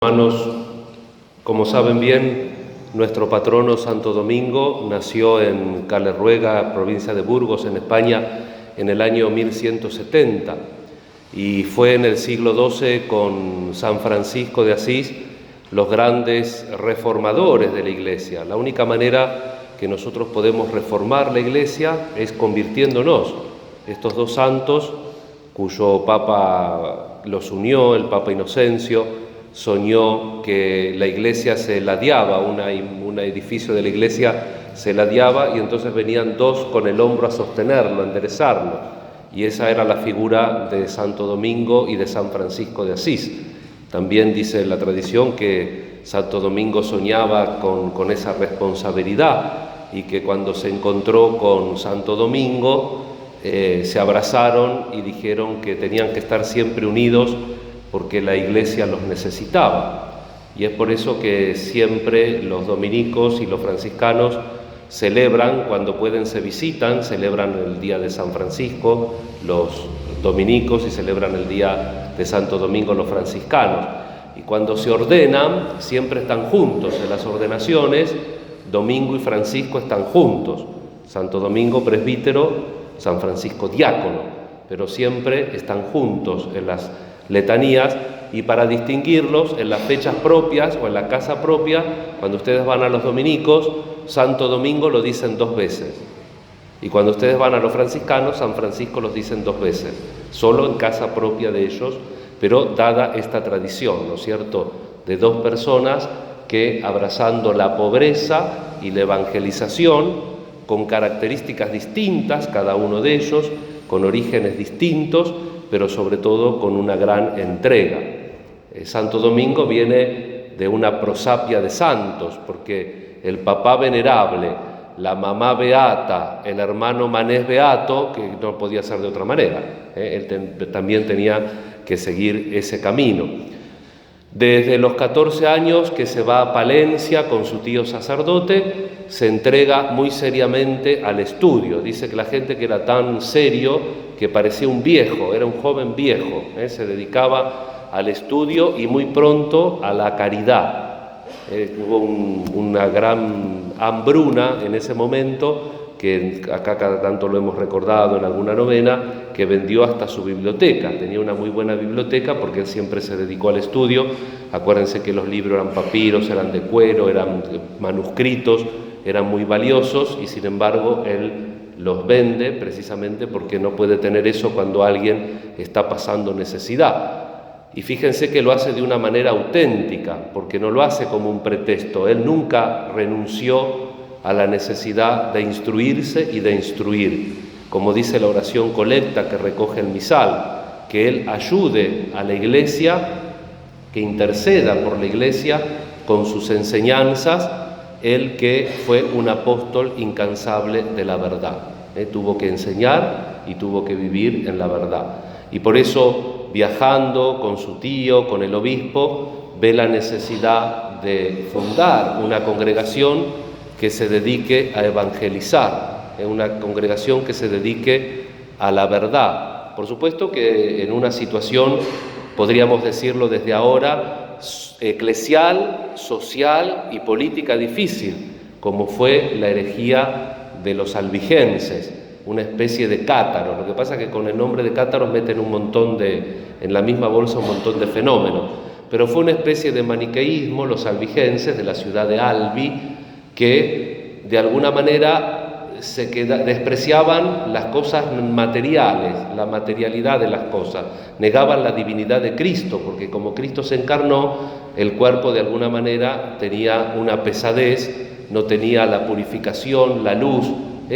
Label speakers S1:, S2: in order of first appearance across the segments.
S1: Hermanos, como saben bien, nuestro patrono Santo Domingo nació en Calerruega, provincia de Burgos, en España, en el año 1170 y fue en el siglo XII con San Francisco de Asís los grandes reformadores de la Iglesia. La única manera que nosotros podemos reformar la Iglesia es convirtiéndonos. Estos dos santos, cuyo Papa los unió, el Papa Inocencio, soñó que la iglesia se ladeaba, un edificio de la iglesia se ladeaba y entonces venían dos con el hombro a sostenerlo, a enderezarlo. Y esa era la figura de Santo Domingo y de San Francisco de Asís. También dice la tradición que Santo Domingo soñaba con esa responsabilidad y que cuando se encontró con Santo Domingo se abrazaron y dijeron que tenían que estar siempre unidos porque la Iglesia los necesitaba. Y es por eso que siempre los dominicos y los franciscanos celebran, cuando pueden se visitan, celebran el día de San Francisco los dominicos y celebran el día de Santo Domingo los franciscanos. Y cuando se ordenan, siempre están juntos. En las ordenaciones, Domingo y Francisco están juntos. Santo Domingo presbítero, San Francisco diácono, pero siempre están juntos en las letanías, y para distinguirlos en las fechas propias o en la casa propia, cuando ustedes van a los dominicos, Santo Domingo lo dicen 2 veces, y cuando ustedes van a los franciscanos, San Francisco los dicen 2 veces, solo en casa propia de ellos, pero dada esta tradición, ¿no es cierto?, de 2 personas que, abrazando la pobreza y la evangelización, con características distintas, cada uno de ellos, con orígenes distintos, pero sobre todo con una gran entrega. Santo Domingo viene de una prosapia de santos, porque el papá venerable, la mamá beata, el hermano manés beato, que no podía ser de otra manera, él también tenía que seguir ese camino. Desde los 14 años que se va a Palencia con su tío sacerdote, se entrega muy seriamente al estudio. Dice que la gente que era tan serio que parecía un viejo, era un joven viejo, se dedicaba al estudio y muy pronto a la caridad. Hubo una gran hambruna en ese momento, que acá cada tanto lo hemos recordado en alguna novena, que vendió hasta su biblioteca. Tenía una muy buena biblioteca porque él siempre se dedicó al estudio. Acuérdense que los libros eran papiros, eran de cuero, eran manuscritos, eran muy valiosos, y sin embargo él los vende precisamente porque no puede tener eso cuando alguien está pasando necesidad. Y fíjense que lo hace de una manera auténtica, porque no lo hace como un pretexto. Él nunca renunció a la necesidad de instruirse y de instruir. Como dice la oración colecta que recoge el misal, que él ayude a la Iglesia, que interceda por la Iglesia con sus enseñanzas, él que fue un apóstol incansable de la verdad. Tuvo que enseñar y tuvo que vivir en la verdad. Y por eso, viajando con su tío, con el obispo, ve la necesidad de fundar una congregación que se dedique a evangelizar, una congregación que se dedique a la verdad. Por supuesto que en una situación, podríamos decirlo desde ahora, eclesial, social y política difícil, como fue la herejía de los albigenses, una especie de cátaros. Lo que pasa es que con el nombre de cátaros meten en la misma bolsa un montón de fenómenos, pero fue una especie de maniqueísmo, los albigenses de la ciudad de Albi, que de alguna manera despreciaban las cosas materiales, la materialidad de las cosas, negaban la divinidad de Cristo, porque como Cristo se encarnó, el cuerpo de alguna manera tenía una pesadez, no tenía la purificación, la luz.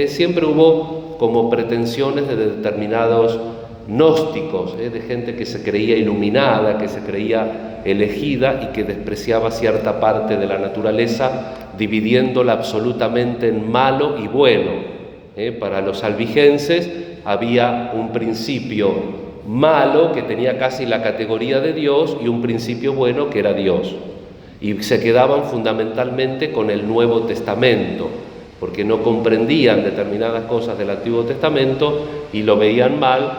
S1: Siempre hubo como pretensiones de determinados gnósticos, de gente que se creía iluminada, que se creía elegida y que despreciaba cierta parte de la naturaleza, dividiéndola absolutamente en malo y bueno. Para los albigenses había un principio malo que tenía casi la categoría de Dios y un principio bueno que era Dios. Y se quedaban fundamentalmente con el Nuevo Testamento, porque no comprendían determinadas cosas del Antiguo Testamento y lo veían mal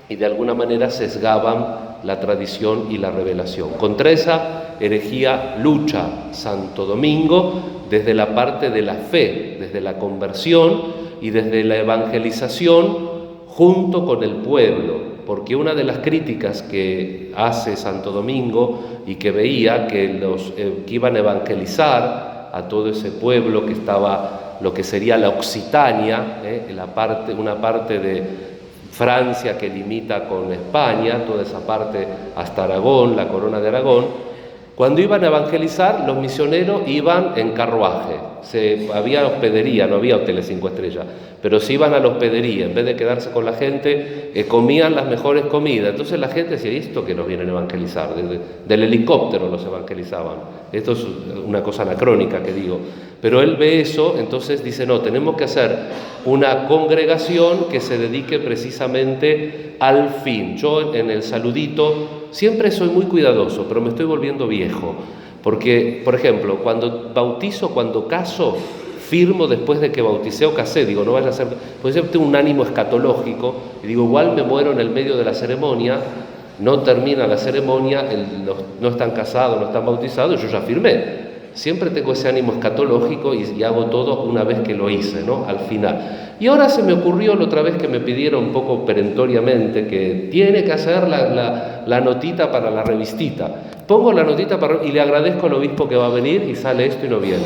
S1: y de alguna manera sesgaban la tradición y la revelación. Contra esa herejía lucha Santo Domingo desde la parte de la fe, desde la conversión y desde la evangelización junto con el pueblo, porque una de las críticas que hace Santo Domingo y que veía que que iban a evangelizar a todo ese pueblo que estaba, lo que sería la Occitania, una parte de Francia que limita con España, toda esa parte hasta Aragón, la corona de Aragón. Cuando iban a evangelizar, los misioneros iban en carruaje, había hospedería, no había hoteles 5 estrellas, pero se iban a la hospedería, en vez de quedarse con la gente, comían las mejores comidas. Entonces la gente decía, ¿esto que nos vienen a evangelizar? Del helicóptero los evangelizaban. Esto es una cosa anacrónica que digo. Pero él ve eso, entonces dice, no, tenemos que hacer una congregación que se dedique precisamente al fin. Yo en el saludito siempre soy muy cuidadoso, pero me estoy volviendo viejo. Porque, por ejemplo, cuando bautizo, cuando caso, firmo después de que bauticé o casé. Digo, no vaya a ser... Pues yo tengo un ánimo escatológico y digo, igual me muero en el medio de la ceremonia, no termina la ceremonia, no están casados, no están bautizados, yo ya firmé. Siempre tengo ese ánimo escatológico y hago todo una vez que lo hice, ¿no? Al final. Y ahora se me ocurrió la otra vez que me pidieron un poco perentoriamente que tiene que hacer la notita para la revistita. Pongo la notita y le agradezco al obispo que va a venir y sale esto y no viene.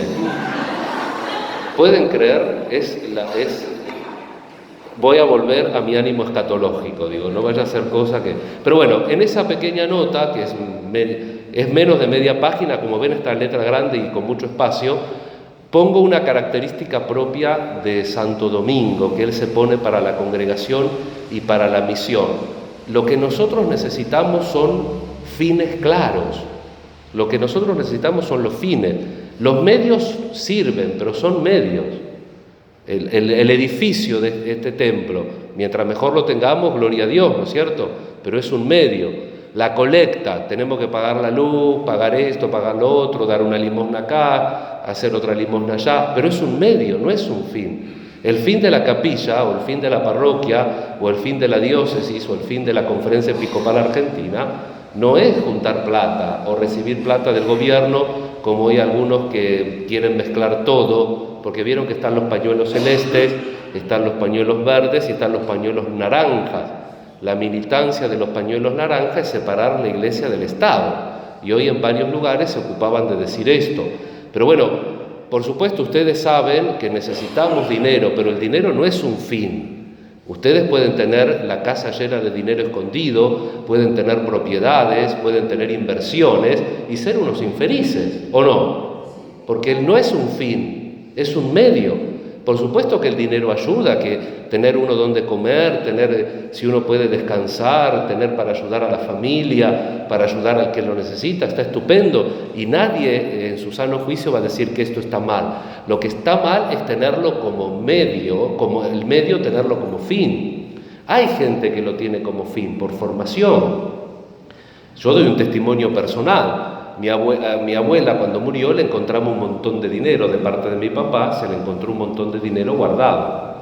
S1: ¿Pueden creer? Voy a volver a mi ánimo escatológico, digo, no vaya a ser cosa que... Pero bueno, en esa pequeña nota, que es menos de media página, como ven está en letra grande y con mucho espacio, pongo una característica propia de Santo Domingo, que él se pone para la congregación y para la misión. Lo que nosotros necesitamos son fines claros, lo que nosotros necesitamos son los fines. Los medios sirven, pero son medios. El edificio de este templo, mientras mejor lo tengamos, gloria a Dios, ¿no es cierto? Pero es un medio. La colecta, tenemos que pagar la luz, pagar esto, pagar lo otro, dar una limosna acá, hacer otra limosna allá, pero es un medio, no es un fin. El fin de la capilla, o el fin de la parroquia, o el fin de la diócesis, o el fin de la Conferencia Episcopal Argentina, no es juntar plata o recibir plata del gobierno, como hay algunos que quieren mezclar todo, porque vieron que están los pañuelos celestes, están los pañuelos verdes y están los pañuelos naranjas. La militancia de los pañuelos naranjas es separar la Iglesia del Estado, y hoy en varios lugares se ocupaban de decir esto. Pero bueno, por supuesto ustedes saben que necesitamos dinero, pero el dinero no es un fin. Ustedes pueden tener la casa llena de dinero escondido, pueden tener propiedades, pueden tener inversiones y ser unos infelices, ¿o no? Porque no es un fin, es un medio. Por supuesto que el dinero ayuda, que tener uno donde comer, tener, si uno puede descansar, tener para ayudar a la familia, para ayudar al que lo necesita, está estupendo. Y nadie en su sano juicio va a decir que esto está mal. Lo que está mal es tenerlo como medio, como el medio tenerlo como fin. Hay gente que lo tiene como fin por formación. Yo doy un testimonio personal. Mi abuela cuando murió le encontramos un montón de dinero de parte de mi papá, se le encontró un montón de dinero guardado,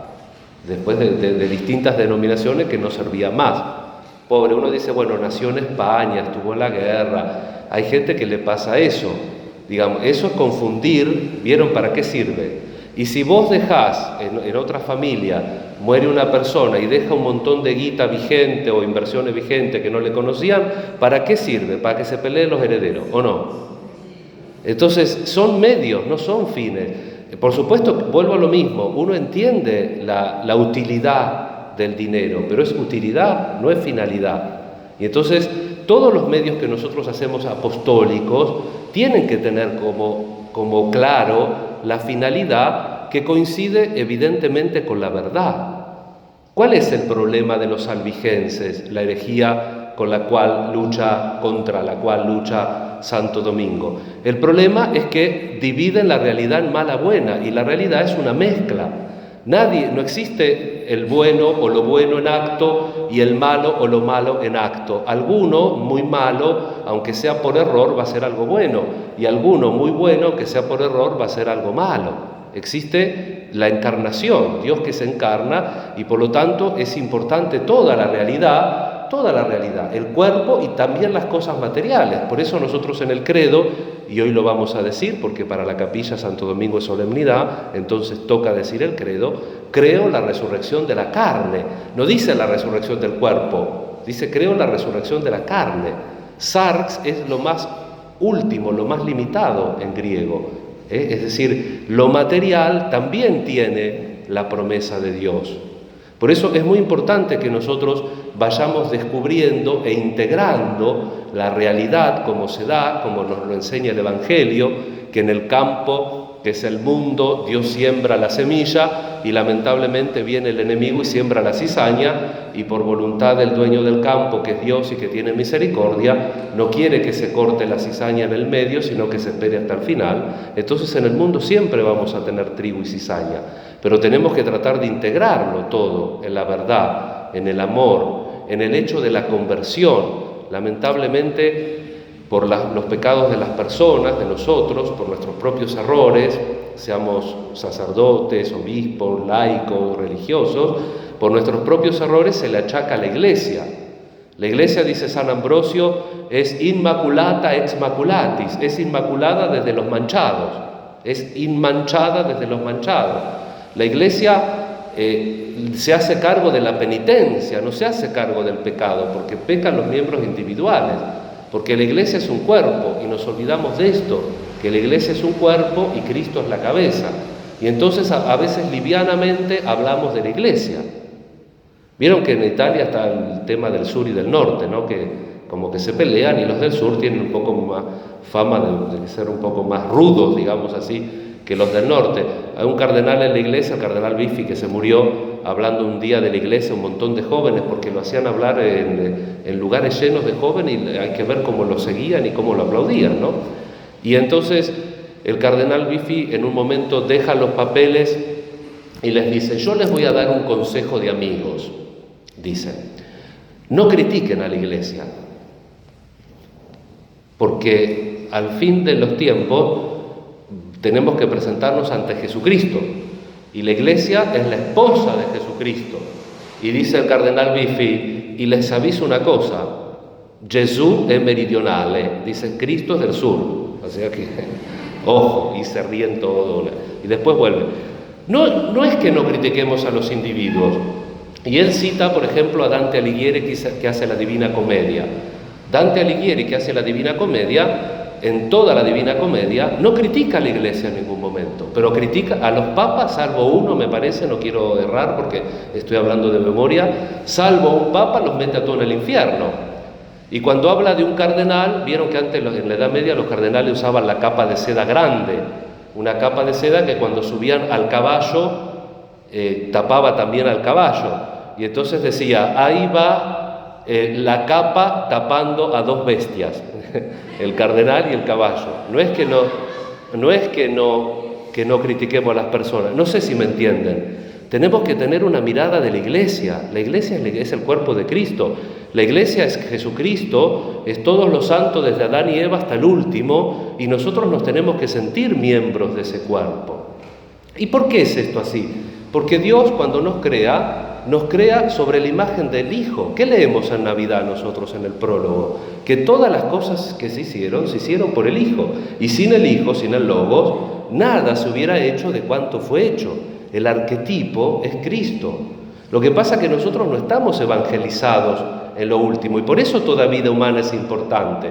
S1: después de distintas denominaciones que no servía más. Pobre, uno dice, bueno, nació en España, estuvo en la guerra, hay gente que le pasa eso, digamos, eso es confundir, ¿vieron para qué sirve? Y si vos dejás en otra familia, muere una persona y deja un montón de guita vigente o inversiones vigentes que no le conocían, ¿para qué sirve? Para que se peleen los herederos, ¿o no? Entonces, son medios, no son fines. Por supuesto, vuelvo a lo mismo, uno entiende la utilidad del dinero, pero es utilidad, no es finalidad. Y entonces, todos los medios que nosotros hacemos apostólicos tienen que tener como claro la finalidad que coincide evidentemente con la verdad. ¿Cuál es el problema de los albigenses, la herejía contra la cual lucha Santo Domingo? El problema es que dividen la realidad en mala buena, y la realidad es una mezcla. No existe el bueno o lo bueno en acto y el malo o lo malo en acto. Alguno muy malo, aunque sea por error, va a ser algo bueno, y alguno muy bueno, aunque sea por error, va a ser algo malo. Existe la encarnación, Dios que se encarna, y por lo tanto es importante toda la realidad, toda la realidad, el cuerpo y también las cosas materiales. Por eso nosotros en el credo, y hoy lo vamos a decir porque para la capilla Santo Domingo es solemnidad, entonces toca decir el credo, creo la resurrección de la carne. No dice la resurrección del cuerpo, dice creo la resurrección de la carne. Sarx es lo más último, lo más limitado en griego. Es decir, lo material también tiene la promesa de Dios. Por eso es muy importante que nosotros vayamos descubriendo e integrando la realidad como se da, como nos lo enseña el Evangelio, que en el campo, que es el mundo, Dios siembra la semilla y lamentablemente viene el enemigo y siembra la cizaña y por voluntad del dueño del campo, que es Dios y que tiene misericordia, no quiere que se corte la cizaña en el medio, sino que se espere hasta el final. Entonces en el mundo siempre vamos a tener trigo y cizaña, pero tenemos que tratar de integrarlo todo en la verdad, en el amor, en el hecho de la conversión. Lamentablemente, por los pecados de las personas, de nosotros, por nuestros propios errores, seamos sacerdotes, obispos, laicos, religiosos, por nuestros propios errores se le achaca a la Iglesia. La Iglesia, dice San Ambrosio, es inmaculata ex maculatis, es inmaculada desde los manchados, es inmanchada desde los manchados. La Iglesia se hace cargo de la penitencia, no se hace cargo del pecado, porque pecan los miembros individuales. Porque la Iglesia es un cuerpo y nos olvidamos de esto, que la Iglesia es un cuerpo y Cristo es la cabeza. Y entonces a veces livianamente hablamos de la Iglesia. Vieron que en Italia está el tema del sur y del norte, ¿no? Que como que se pelean y los del sur tienen un poco más fama de ser un poco más rudos, digamos así, que los del norte. Hay un cardenal en la Iglesia, el cardenal Biffi, que se murió hablando un día de la Iglesia, un montón de jóvenes, porque lo hacían hablar en lugares llenos de jóvenes y hay que ver cómo lo seguían y cómo lo aplaudían, ¿no? Y entonces el cardenal Biffi en un momento deja los papeles y les dice: yo les voy a dar un consejo de amigos. Dice: no critiquen a la Iglesia, porque al fin de los tiempos tenemos que presentarnos ante Jesucristo. Y la Iglesia es la esposa de Jesucristo. Y dice el cardenal Biffi, y les aviso una cosa: Gesù è meridionale, dice Cristo es del sur. O sea que, ojo, y se ríen todo. Y después vuelve. No es que no critiquemos a los individuos. Y él cita, por ejemplo, a Dante Alighieri, que hace la Divina Comedia. Dante Alighieri, que hace la Divina Comedia, en toda la Divina Comedia, no critica a la Iglesia en ningún momento, pero critica a los papas, salvo uno, me parece, no quiero errar porque estoy hablando de memoria, salvo un papa, los mete a todos en el infierno. Y cuando habla de un cardenal, vieron que antes en la Edad Media los cardenales usaban la capa de seda grande, una capa de seda que cuando subían al caballo tapaba también al caballo. Y entonces decía: ahí va la capa tapando a dos bestias, el cardenal y el caballo. No es que no critiquemos a las personas, no sé si me entienden. Tenemos que tener una mirada de la Iglesia. La Iglesia es el cuerpo de Cristo. La Iglesia es Jesucristo, es todos los santos desde Adán y Eva hasta el último, y nosotros nos tenemos que sentir miembros de ese cuerpo. ¿Y por qué es esto así? Porque Dios, cuando nos crea sobre la imagen del Hijo. ¿Qué leemos en Navidad nosotros en el prólogo? Que todas las cosas que se hicieron por el Hijo. Y sin el Hijo, sin el Logos, nada se hubiera hecho de cuanto fue hecho. El arquetipo es Cristo. Lo que pasa es que nosotros no estamos evangelizados en lo último, y por eso toda vida humana es importante.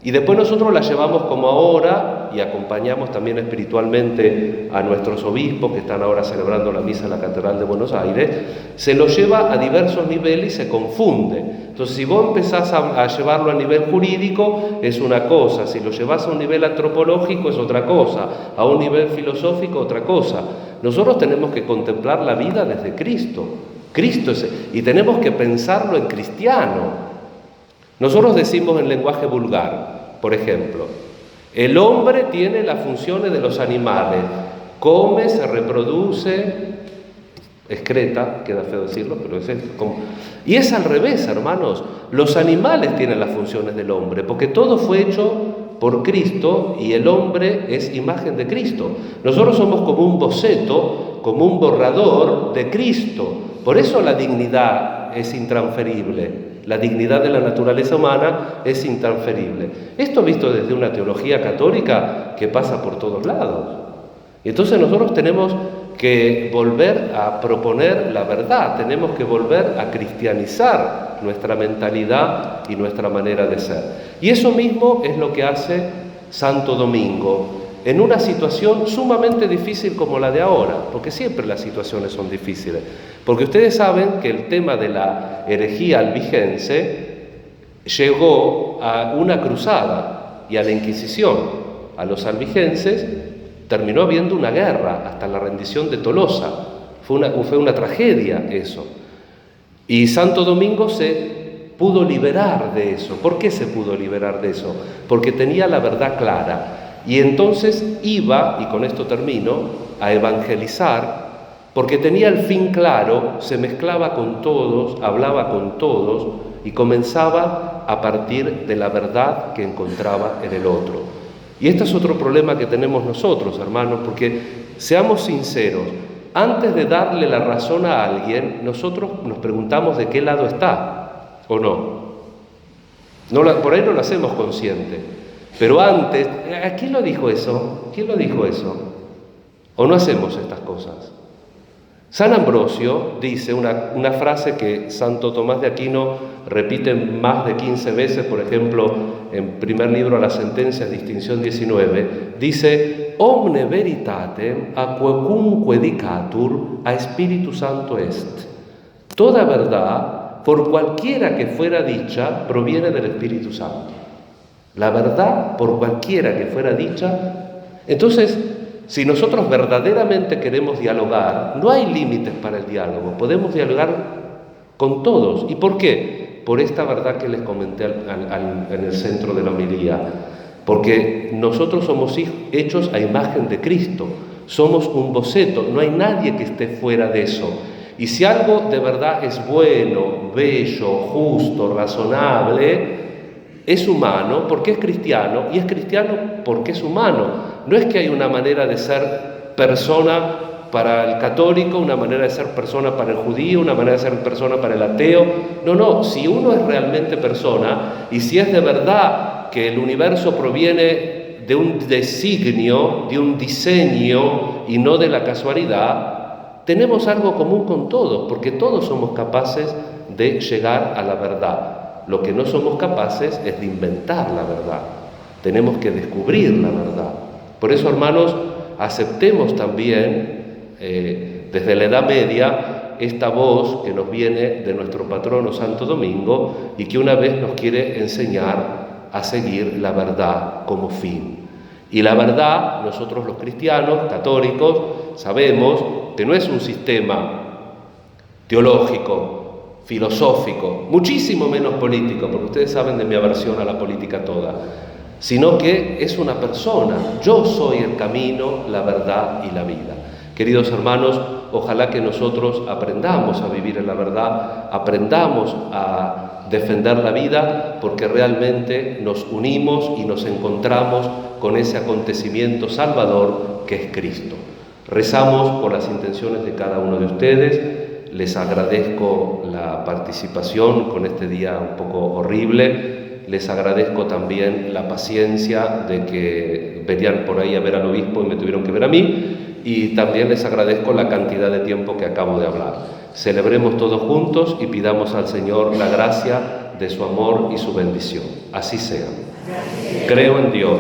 S1: Y después nosotros la llevamos como ahora y acompañamos también espiritualmente a nuestros obispos que están ahora celebrando la misa en la Catedral de Buenos Aires. Se lo lleva a diversos niveles y se confunde. Entonces, si vos empezás a llevarlo a nivel jurídico es una cosa, si lo llevas a un nivel antropológico es otra cosa, a un nivel filosófico otra cosa. Nosotros tenemos que contemplar la vida desde Cristo. Y tenemos que pensarlo en cristiano. Nosotros decimos en lenguaje vulgar, por ejemplo, el hombre tiene las funciones de los animales, come, se reproduce, excreta, queda feo decirlo, pero es esto. Y es al revés, hermanos, los animales tienen las funciones del hombre, porque todo fue hecho por Cristo y el hombre es imagen de Cristo. Nosotros somos como un boceto, como un borrador de Cristo, por eso la dignidad es intransferible. la dignidad de la naturaleza humana es intransferible. Esto visto desde una teología católica que pasa por todos lados. Y entonces nosotros tenemos que volver a proponer la verdad, tenemos que volver a cristianizar nuestra mentalidad y nuestra manera de ser. Y eso mismo es lo que hace Santo Domingo, en una situación sumamente difícil como la de ahora, porque siempre las situaciones son difíciles, porque ustedes saben que el tema de la herejía albigense llegó a una cruzada y a la Inquisición. A los albigenses terminó habiendo una guerra hasta la rendición de Tolosa. Fue una tragedia eso. Y Santo Domingo se pudo liberar de eso. ¿Por qué se pudo liberar de eso? Porque tenía la verdad clara. Y entonces iba, y con esto termino, a evangelizar, porque tenía el fin claro, se mezclaba con todos, hablaba con todos, y comenzaba a partir de la verdad que encontraba en el otro. Y este es otro problema que tenemos nosotros, hermanos, porque seamos sinceros, antes de darle la razón a alguien, nosotros nos preguntamos de qué lado está, ¿o no? Por ahí no lo hacemos consciente. Pero antes, ¿quién lo dijo eso? ¿Quién lo dijo eso? ¿O no hacemos estas cosas? San Ambrosio dice una frase que Santo Tomás de Aquino repite más de 15 veces, por ejemplo, en primer libro a las sentencias, distinción 19, dice: omne veritatem aquecunque dicatur a Spiritu Santo est. Toda verdad, por cualquiera que fuera dicha, proviene del Espíritu Santo. La verdad, por cualquiera que fuera dicha. Entonces, si nosotros verdaderamente queremos dialogar, no hay límites para el diálogo, podemos dialogar con todos. ¿Y por qué? Por esta verdad que les comenté en el centro de la homilía. Porque nosotros somos hechos a imagen de Cristo, somos un boceto, no hay nadie que esté fuera de eso. Y si algo de verdad es bueno, bello, justo, razonable, es humano porque es cristiano, y es cristiano porque es humano. No es que hay una manera de ser persona para el católico, una manera de ser persona para el judío, una manera de ser persona para el ateo. No, si uno es realmente persona, y si es de verdad que el universo proviene de un designio, de un diseño, y no de la casualidad, tenemos algo común con todos, porque todos somos capaces de llegar a la verdad. Lo que no somos capaces es de inventar la verdad. Tenemos que descubrir la verdad. Por eso, hermanos, aceptemos también, desde la Edad Media, esta voz que nos viene de nuestro patrono Santo Domingo y que una vez nos quiere enseñar a seguir la verdad como fin. Y la verdad, nosotros los cristianos, católicos, sabemos que no es un sistema teológico, filosófico, muchísimo menos político, porque ustedes saben de mi aversión a la política toda, sino que es una persona. Yo soy el camino, la verdad y la vida. Queridos hermanos, ojalá que nosotros aprendamos a vivir en la verdad, aprendamos a defender la vida, porque realmente nos unimos y nos encontramos con ese acontecimiento salvador que es Cristo. Rezamos por las intenciones de cada uno de ustedes. Les agradezco la participación con este día un poco horrible. Les agradezco también la paciencia de que venían por ahí a ver al obispo y me tuvieron que ver a mí. Y también les agradezco la cantidad de tiempo que acabo de hablar. Celebremos todos juntos y pidamos al Señor la gracia de su amor y su bendición. Así sea. Creo en Dios.